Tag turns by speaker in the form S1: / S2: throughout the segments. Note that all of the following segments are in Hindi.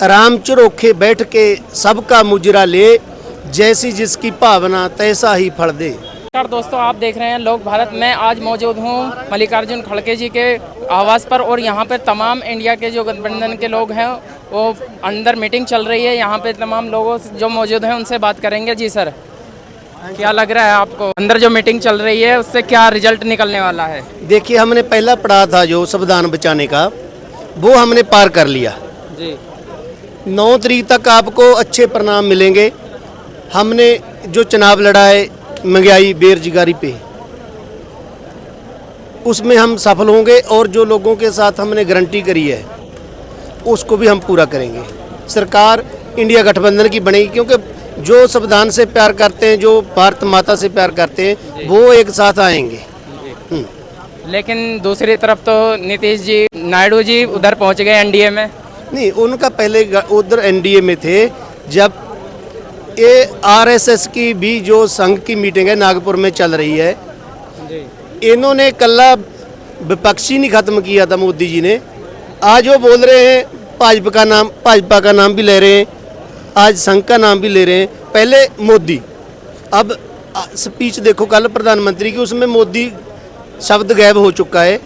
S1: राम चरोखे बैठ के सबका मुजरा ले, जैसी जिसकी भावना तैसा ही फल दे।
S2: नमस्कार दोस्तों, आप देख रहे हैं लोक भारत में। आज मौजूद हूँ मल्लिकार्जुन खड़गे जी के आवास पर और यहाँ पे तमाम इंडिया के जो गठबंधन के लोग हैं वो अंदर मीटिंग चल रही है। यहाँ पे तमाम लोगों जो मौजूद हैं उनसे बात करेंगे। जी सर, क्या लग रहा है आपको, अंदर जो मीटिंग चल रही है उससे क्या रिजल्ट निकलने वाला है?
S1: देखिए, हमने पहला पढ़ा था जो संविधान बचाने का, वो हमने पार कर लिया
S2: जी।
S1: 9 तारीख तक आपको अच्छे परिणाम मिलेंगे। हमने जो चुनाव लड़ा है महंगाई बेरोजगारी पे, उसमें हम सफल होंगे और जो लोगों के साथ हमने गारंटी करी है उसको भी हम पूरा करेंगे। सरकार इंडिया गठबंधन की बनेगी, क्योंकि जो संविधान से प्यार करते हैं, जो भारत माता से प्यार करते हैं, वो एक साथ आएंगे।
S2: लेकिन दूसरी तरफ तो नीतीश जी, नायडू जी उधर पहुँच गए एनडीए में।
S1: नहीं, उनका पहले उधर एनडीए में थे। जब ये आरएसएस की भी जो संघ की मीटिंग है नागपुर में चल रही है, इन्होंने कल्ला विपक्षी नहीं खत्म किया था मोदी जी ने। आज वो बोल रहे हैं भाजपा का नाम भी ले रहे हैं, आज संघ का नाम भी ले रहे हैं। पहले मोदी, अब स्पीच देखो कल प्रधानमंत्री की, उसमें मोदी शब्द गायब हो चुका है।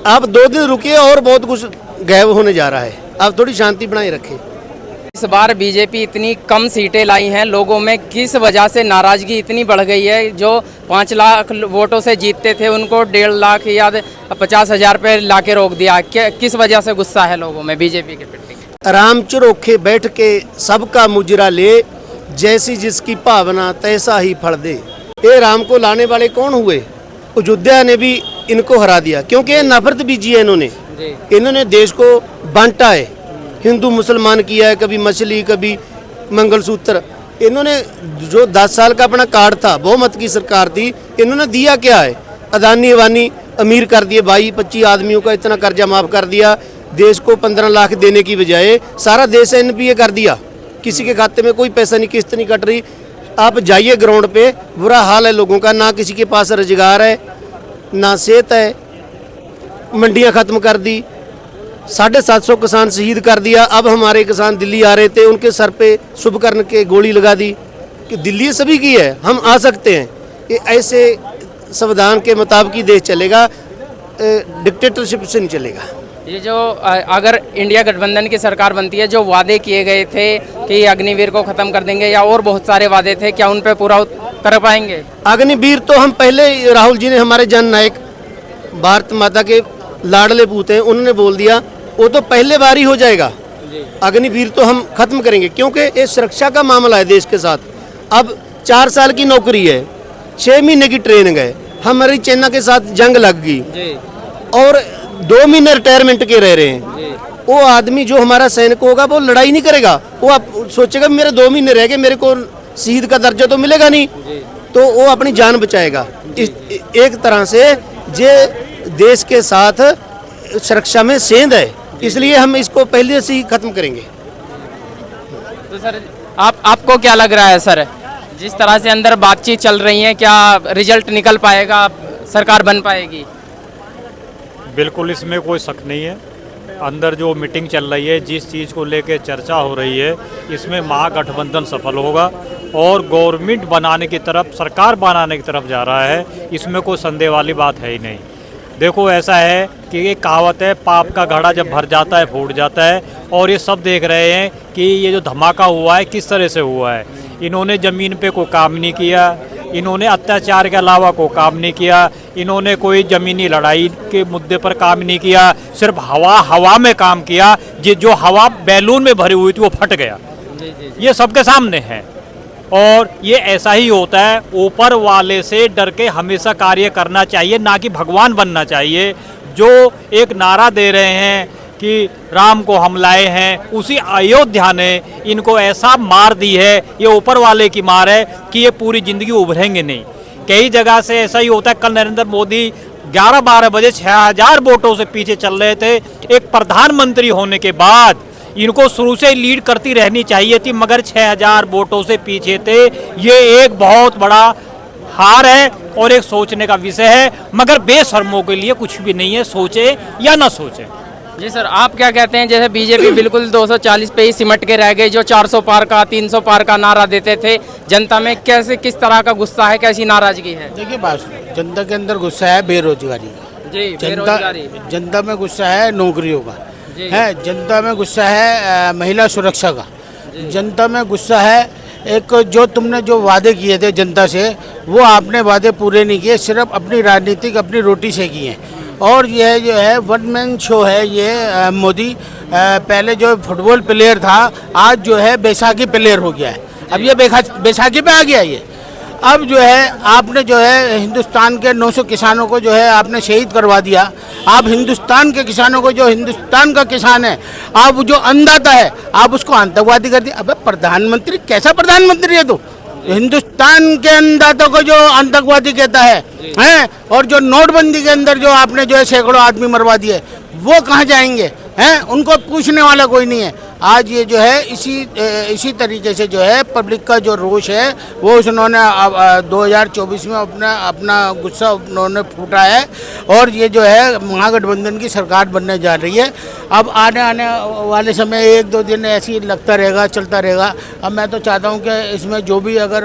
S1: अब 2 दिन रुकिए और बहुत कुछ गायब होने जा रहा है। आप थोड़ी शांति बनाए रखें।
S2: इस बार बीजेपी इतनी कम सीटें लाई हैं, लोगों में किस वजह से नाराजगी इतनी बढ़ गई है? जो 5 लाख वोटों से जीतते थे उनको 1.5 लाख या 50,000 पे ला के रोक दिया। किस वजह से गुस्सा है लोगों में बीजेपी के प्रति?
S1: राम चरोखे बैठ के सबका मुजरा ले, जैसी जिसकी भावना तैसा ही फल दे। ये राम को लाने वाले कौन हुए? अयोध्या ने भी इनको हरा दिया, क्योंकि ये नफरत बीजी है इन्होंने देश को बांटा है, हिंदू मुसलमान किया है, कभी मछली कभी मंगलसूत्र। इन्होंने जो 10 साल का अपना कार्ड था, बहुमत की सरकार थी, इन्होंने दिया क्या है? अदानी अवानी अमीर कर दिए, 22-25 आदमियों का इतना कर्जा माफ कर दिया। देश को 15 लाख देने की बजाय सारा देश एनपीए कर दिया। किसी के खाते में कोई पैसा नहीं, किस्त नहीं कट रही। आप जाइए ग्राउंड पे, बुरा हाल है लोगों का। ना किसी के पास रोजगार है, ना सेहत है। मंडियां खत्म कर दी, 750 किसान शहीद कर दिया। अब हमारे किसान दिल्ली आ रहे थे, उनके सर पे शुभकर्ण के गोली लगा दी कि दिल्ली सभी की है, हम आ सकते हैं। ये ऐसे संविधान के मुताबिक ही देश चलेगा, डिक्टेटरशिप से नहीं चलेगा।
S2: ये जो अगर इंडिया गठबंधन की सरकार बनती है, जो वादे किए गए थे कि अग्निवीर को खत्म कर देंगे या और बहुत सारे वादे थे, क्या उन पे पूरा कर पाएंगे?
S1: अग्निवीर तो हम पहले, राहुल जी ने, हमारे जन नायक भारत माता के लाडले पूत हैं, उन्होंने बोल दिया वो तो पहले बार ही हो जाएगा। अग्निवीर तो हम खत्म करेंगे, क्योंकि ये सुरक्षा का मामला है देश के साथ। अब 4 साल की नौकरी है, 6 महीने की ट्रेनिंग है। हमारी चाइना के साथ जंग लग गई और 2 महीने रिटायरमेंट के रह रहे हैं। वो आदमी जो हमारा सैनिक होगा वो लड़ाई नहीं करेगा, वो आप सोचेगा मेरे 2 महीने रह गए, मेरे को शहीद का दर्जा तो मिलेगा नहीं, तो वो अपनी जान बचाएगा। एक तरह से ये देश के साथ सुरक्षा में सेंध है, इसलिए हम इसको पहले से ही खत्म करेंगे।
S2: तो सर आपको क्या लग रहा है सर, जिस तरह से अंदर बातचीत चल रही है, क्या रिजल्ट निकल पाएगा, सरकार बन पाएगी?
S3: बिल्कुल, इसमें कोई शक नहीं है। अंदर जो मीटिंग चल रही है, जिस चीज़ को लेकर चर्चा हो रही है, इसमें महागठबंधन सफल होगा और गवर्नमेंट बनाने की तरफ, सरकार बनाने की तरफ जा रहा है। इसमें कोई संदेह वाली बात है ही नहीं। देखो, ऐसा है कि ये कहावत है, पाप का घड़ा जब भर जाता है फूट जाता है। और ये सब देख रहे हैं कि ये जो धमाका हुआ है किस तरह से हुआ है। इन्होंने ज़मीन पे कोई काम नहीं किया, इन्होंने अत्याचार के अलावा कोई काम नहीं किया, इन्होंने कोई ज़मीनी लड़ाई के मुद्दे पर काम नहीं किया, सिर्फ हवा में काम किया। जो हवा बैलून में भरी हुई थी वो फट गया। ये सबके सामने है। और ये ऐसा ही होता है, ऊपर वाले से डर के हमेशा कार्य करना चाहिए, ना कि भगवान बनना चाहिए। जो एक नारा दे रहे हैं कि राम को हम लाए हैं, उसी अयोध्या ने इनको ऐसा मार दी है, ये ऊपर वाले की मार है कि ये पूरी ज़िंदगी उभरेंगे नहीं। कई जगह से ऐसा ही होता है। कल नरेंद्र मोदी 11-12 बजे 6000 वोटों से पीछे चल रहे थे। एक प्रधानमंत्री होने के बाद इनको शुरू से लीड करती रहनी चाहिए थी, मगर 6000 वोटों से पीछे थे। ये एक बहुत बड़ा हार है और एक सोचने का विषय है, मगर बेशर्मों के लिए कुछ भी नहीं है, सोचे या ना सोचे।
S2: जी सर, आप क्या कहते हैं, जैसे बीजेपी बिल्कुल 240 पे ही सिमट के रह गई, जो 400 पार का 300 पार का नारा देते थे, जनता में कैसे किस तरह का गुस्सा है, कैसी नाराजगी है?
S4: देखिए बात सुनो, जनता के अंदर गुस्सा है बेरोजगारी का,
S2: जी,
S4: जनता
S2: बेरोजगारी।
S4: जनता में गुस्सा है नौकरियों का,
S2: जी।
S4: है जनता में गुस्सा है महिला सुरक्षा का, जनता में गुस्सा है एक जो तुमने जो वादे किए थे जनता से वो आपने वादे पूरे नहीं किए, सिर्फ अपनी राजनीतिक अपनी रोटी से किए। और यह जो है वन मैन शो है ये मोदी, पहले जो फुटबॉल प्लेयर था आज जो है बैसाखी प्लेयर हो गया है, अब ये बैसाखी पे आ गया ये। अब जो है आपने जो है हिंदुस्तान के 900 किसानों को जो है आपने शहीद करवा दिया। आप हिंदुस्तान के किसानों को, जो हिंदुस्तान का किसान है, आप जो अन्नदाता है आप उसको आतंकवादी कर दिया। अबे प्रधानमंत्री कैसा प्रधानमंत्री है? तो हिंदुस्तान के अन्नदाता को जो आतंकवादी कहता है हैं, और जो नोटबंदी के अंदर जो आपने जो है सैकड़ों आदमी मरवा दिए, वो कहाँ जाएंगे हैं? उनको पूछने वाला कोई नहीं है। आज ये जो है इसी तरीके से जो है पब्लिक का जो रोष है वो उन्होंने 2024 में अपना गुस्सा उन्होंने फूटा है, और ये जो है महागठबंधन की सरकार बनने जा रही है। अब आने वाले समय 1-2 दिन ऐसे ही लगता रहेगा, चलता रहेगा। अब मैं तो चाहता हूँ कि इसमें जो भी अगर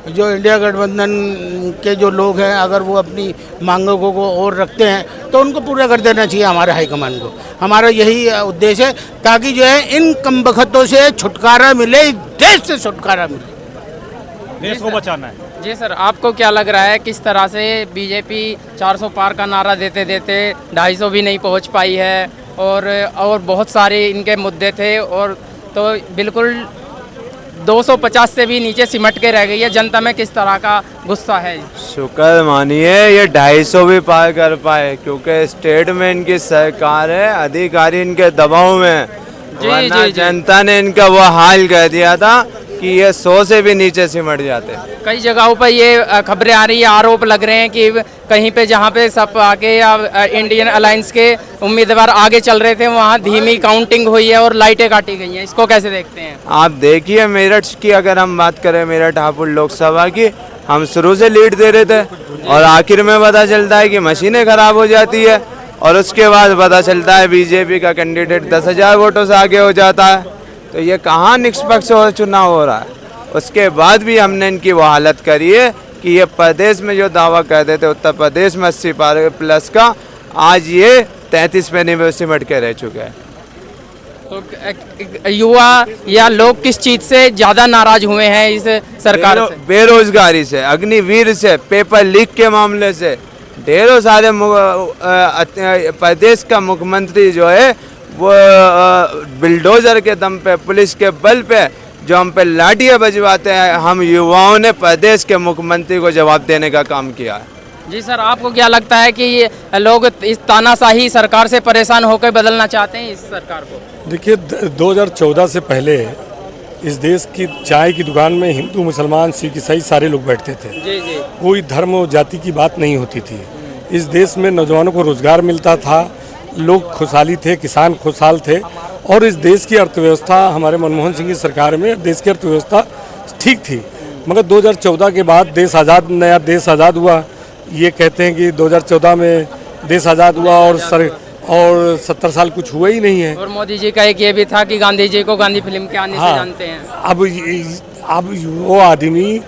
S4: जो इंडिया गठबंधन के जो लोग हैं अगर वो अपनी मांगों को और रखते हैं तो उनको पूरा कर देना चाहिए हमारे हाईकमान को। हमारा यही उद्देश्य है ताकि जो है इन कमबख्तों से छुटकारा मिले, इस देश से छुटकारा मिले,
S3: देश को बचाना है।
S2: जी सर, आपको क्या लग रहा है किस तरह से बीजेपी 400 पार का नारा देते देते 250 भी नहीं पहुंच पाई है, और बहुत सारे इनके मुद्दे थे, और तो बिल्कुल 250 से भी नीचे सिमट के रह गई है। जनता में किस तरह का गुस्सा है?
S5: शुक्र मानिए ये 250 भी पार कर पाए, क्योंकि स्टेट में इनकी सरकार है, अधिकारी इनके दबाव में, वरना जनता ने इनका वो हाल कर दिया था कि ये 100 से भी नीचे सिमट जाते।
S2: कई जगहों पर ये खबरें आ रही है, आरोप लग रहे हैं कि कहीं पे जहाँ पे सब आगे या इंडियन अलायंस के उम्मीदवार आगे चल रहे थे वहाँ धीमी काउंटिंग हुई है और लाइटें काटी गई हैं। इसको कैसे देखते हैं
S5: आप? देखिए मेरठ की अगर हम बात करें, मेरठ हापुड़ लोकसभा की, हम शुरू से लीड दे रहे थे और आखिर में पता चलता है कि मशीनें खराब हो जाती है, और उसके बाद पता चलता है बीजेपी का कैंडिडेट 10,000 वोटों से आगे हो जाता है। तो ये कहाँ निष्पक्ष चुनाव हो रहा है? उसके बाद भी हमने इनकी वो हालत करी है कि ये प्रदेश में जो दावा करते थे उत्तर प्रदेश में 80 पार प्लस का, आज ये 33 पे नहीं सिमट के रह चुके हैं।
S2: तो युवा या लोग किस चीज से ज्यादा नाराज हुए हैं इस सरकार से?
S5: बेरोजगारी से, अग्निवीर से, पेपर लीक के मामले से। ढेरों सारे प्रदेश का मुख्यमंत्री जो है वो बिल्डोजर के दम पे, पुलिस के बल पे जो हम पे लाठियाँ बजवाते हैं, हम युवाओं ने प्रदेश के मुख्यमंत्री को जवाब देने का काम किया है।
S2: जी सर, आपको क्या लगता है कि ये लोग इस तानाशाही सरकार से परेशान होकर बदलना चाहते हैं इस सरकार को?
S6: देखिए 2014 से पहले इस देश की चाय की दुकान में हिंदू, मुसलमान, सिख, ईसाई सारे लोग बैठते थे।
S2: जी जी।
S6: कोई धर्म और जाति की बात नहीं होती थी। इस देश में नौजवानों को रोजगार मिलता था, लोग खुशहाली थे, किसान खुशहाल थे, और इस देश की अर्थव्यवस्था हमारे मनमोहन सिंह की सरकार में देश की अर्थव्यवस्था ठीक थी। मगर 2014 के बाद देश आज़ाद, नया देश आज़ाद हुआ। ये कहते हैं कि 2014 में देश आज़ाद हुआ और 70 साल कुछ हुआ ही नहीं है।
S2: और मोदी जी का एक ये भी था कि गांधी जी को गांधी फिल्म के आने से जानते हैं।
S6: अब वो आदमी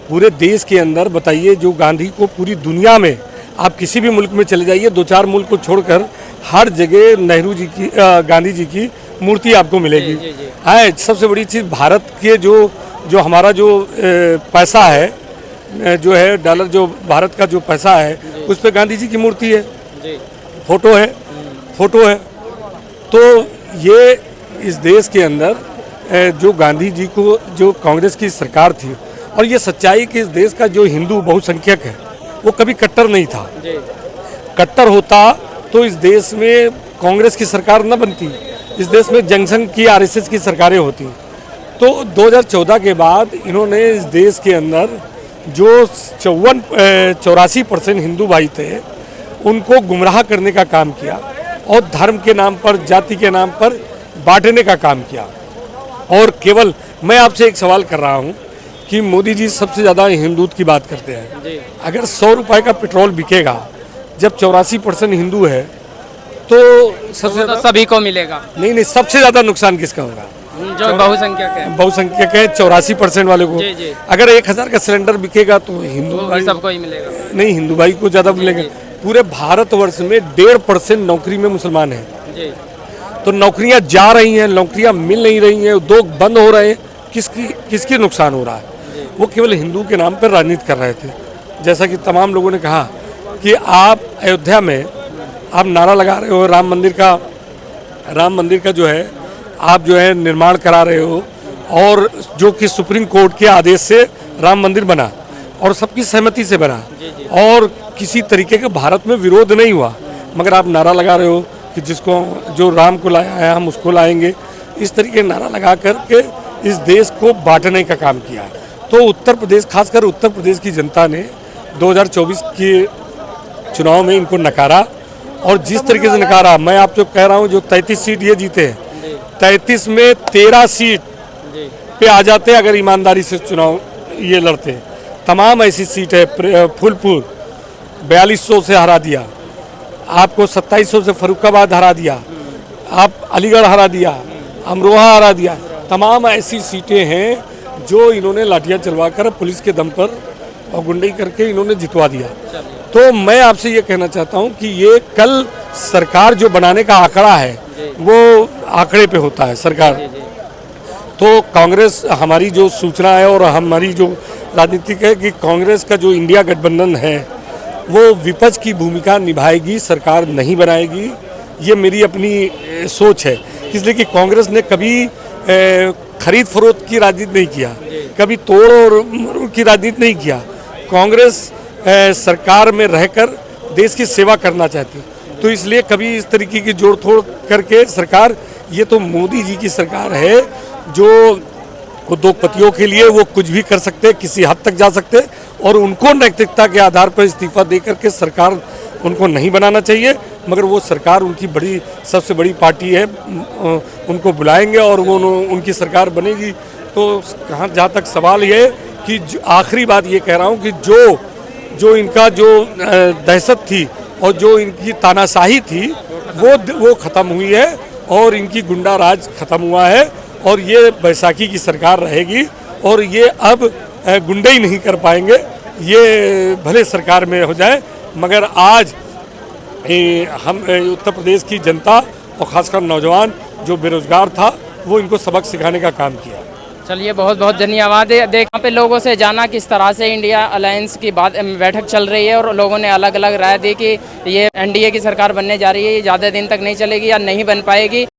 S6: पूरे देश के अंदर, बताइए, जो गांधी को पूरी दुनिया में आप किसी भी मुल्क में चले जाइए, 2-4 मुल्क को छोड़कर हर जगह नेहरू जी की, गांधी जी की मूर्ति आपको मिलेगी। है सबसे बड़ी चीज़ भारत के जो हमारा जो पैसा है, जो है डॉलर, जो भारत का जो पैसा है उस पर गांधी जी की मूर्ति है, फोटो है। तो ये इस देश के अंदर जो गांधी जी को, जो कांग्रेस की सरकार थी, और ये सच्चाई कि इस देश का जो हिंदू बहुसंख्यक है वो कभी कट्टर नहीं था। कट्टर होता तो इस देश में कांग्रेस की सरकार न बनती, इस देश में जनसंघ की, आरएसएस की सरकारें होती। तो 2014 के बाद इन्होंने इस देश के अंदर जो 84% हिंदू भाई थे उनको गुमराह करने का काम किया, और धर्म के नाम पर, जाति के नाम पर बांटने का काम किया। और केवल मैं आपसे एक सवाल कर रहा हूँ कि मोदी जी सबसे ज़्यादा हिंदुत्व की बात करते हैं। अगर 100 रुपये का पेट्रोल बिकेगा, जब 84% हिंदू है, तो सबसे
S2: तो
S6: ज्यादा
S2: सभी को मिलेगा,
S6: नहीं, सबसे ज्यादा नुकसान किसका होगा?
S2: जो बहुसंख्यक है
S6: बहुसंख्यक है 84% वाले को।
S2: जी, जी।
S6: अगर 1000 का सिलेंडर बिकेगा तो हिंदू
S2: वो
S6: भाई,
S2: सबको ही मिलेगा।
S6: नहीं, हिंदू भाई को ज्यादा मिलेगा। पूरे भारतवर्ष में 1.5% नौकरी में मुसलमान हैं,
S2: जी
S6: तो नौकरियां जा रही हैं, नौकरियां मिल नहीं रही हैं, उद्योग बंद हो रहे हैं, किसकी नुकसान हो रहा है? वो केवल हिंदू के नाम पर राजनीति कर रहे थे। जैसा कि तमाम लोगों ने कहा कि आप अयोध्या में आप नारा लगा रहे हो राम मंदिर का जो है आप जो है निर्माण करा रहे हो, और जो कि सुप्रीम कोर्ट के आदेश से राम मंदिर बना और सबकी सहमति से बना, और किसी तरीके का भारत में विरोध नहीं हुआ, मगर आप नारा लगा रहे हो कि जो राम को लाया है हम उसको लाएंगे। इस तरीके नारा लगा करके इस देश को बांटने का काम किया। तो उत्तर प्रदेश, खासकर उत्तर प्रदेश की जनता ने 2024 के चुनाव में इनको नकारा, और जिस तरीके से नकारा, मैं आपको कह रहा हूँ जो 33 सीट ये जीते हैं, 33 में 13 सीट पे आ जाते अगर ईमानदारी से चुनाव ये लड़ते। तमाम ऐसी सीट है, फूलपुर 4200 से हरा दिया, आपको 2700 से फरुखाबाद हरा दिया, आप अलीगढ़ हरा दिया, अमरोहा हरा दिया। तमाम ऐसी सीटें हैं जो इन्होंने लाठियाँ चलवा कर पुलिस के दम पर और गुंडई करके इन्होंने जितवा दिया। तो मैं आपसे ये कहना चाहता हूँ कि ये कल सरकार जो बनाने का आंकड़ा है वो आंकड़े पे होता है सरकार। तो कांग्रेस, हमारी जो सूचना है और हमारी जो राजनीतिक है कि कांग्रेस का जो इंडिया गठबंधन है वो विपक्ष की भूमिका निभाएगी, सरकार नहीं बनाएगी। ये मेरी अपनी सोच है, इसलिए कि कांग्रेस ने कभी खरीद फरोख्त की राजनीति नहीं किया, कभी तोड़ और मरोड़ की राजनीति नहीं किया। कांग्रेस सरकार में रहकर देश की सेवा करना चाहती, तो इसलिए कभी इस तरीके की जोड़ तोड़ करके सरकार, ये तो मोदी जी की सरकार है जो उद्योगपतियों के लिए वो कुछ भी कर सकते, किसी हद तक जा सकते, और उनको नैतिकता के आधार पर इस्तीफा दे करके सरकार उनको नहीं बनाना चाहिए। मगर वो सरकार उनकी सबसे बड़ी पार्टी है, उनको बुलाएंगे और वो उनकी सरकार बनेगी। तो जहाँ तक सवाल ये कि आखिरी बात ये कह रहा हूँ कि जो इनका जो दहशत थी और जो इनकी तानाशाही थी वो ख़त्म हुई है, और इनकी गुंडा राज ख़त्म हुआ है, और ये बैसाखी की सरकार रहेगी, और ये अब गुंडे ही नहीं कर पाएंगे। ये भले सरकार में हो जाए, मगर आज हम उत्तर प्रदेश की जनता और ख़ासकर नौजवान जो बेरोजगार था वो इनको सबक सिखाने का काम किया।
S2: चलिए, बहुत बहुत धन्यवाद। यहाँ पे लोगों से जाना किस तरह से इंडिया अलायंस की बैठक चल रही है, और लोगों ने अलग अलग राय दी कि ये एनडीए की सरकार बनने जा रही है, ये ज़्यादा दिन तक नहीं चलेगी या नहीं बन पाएगी।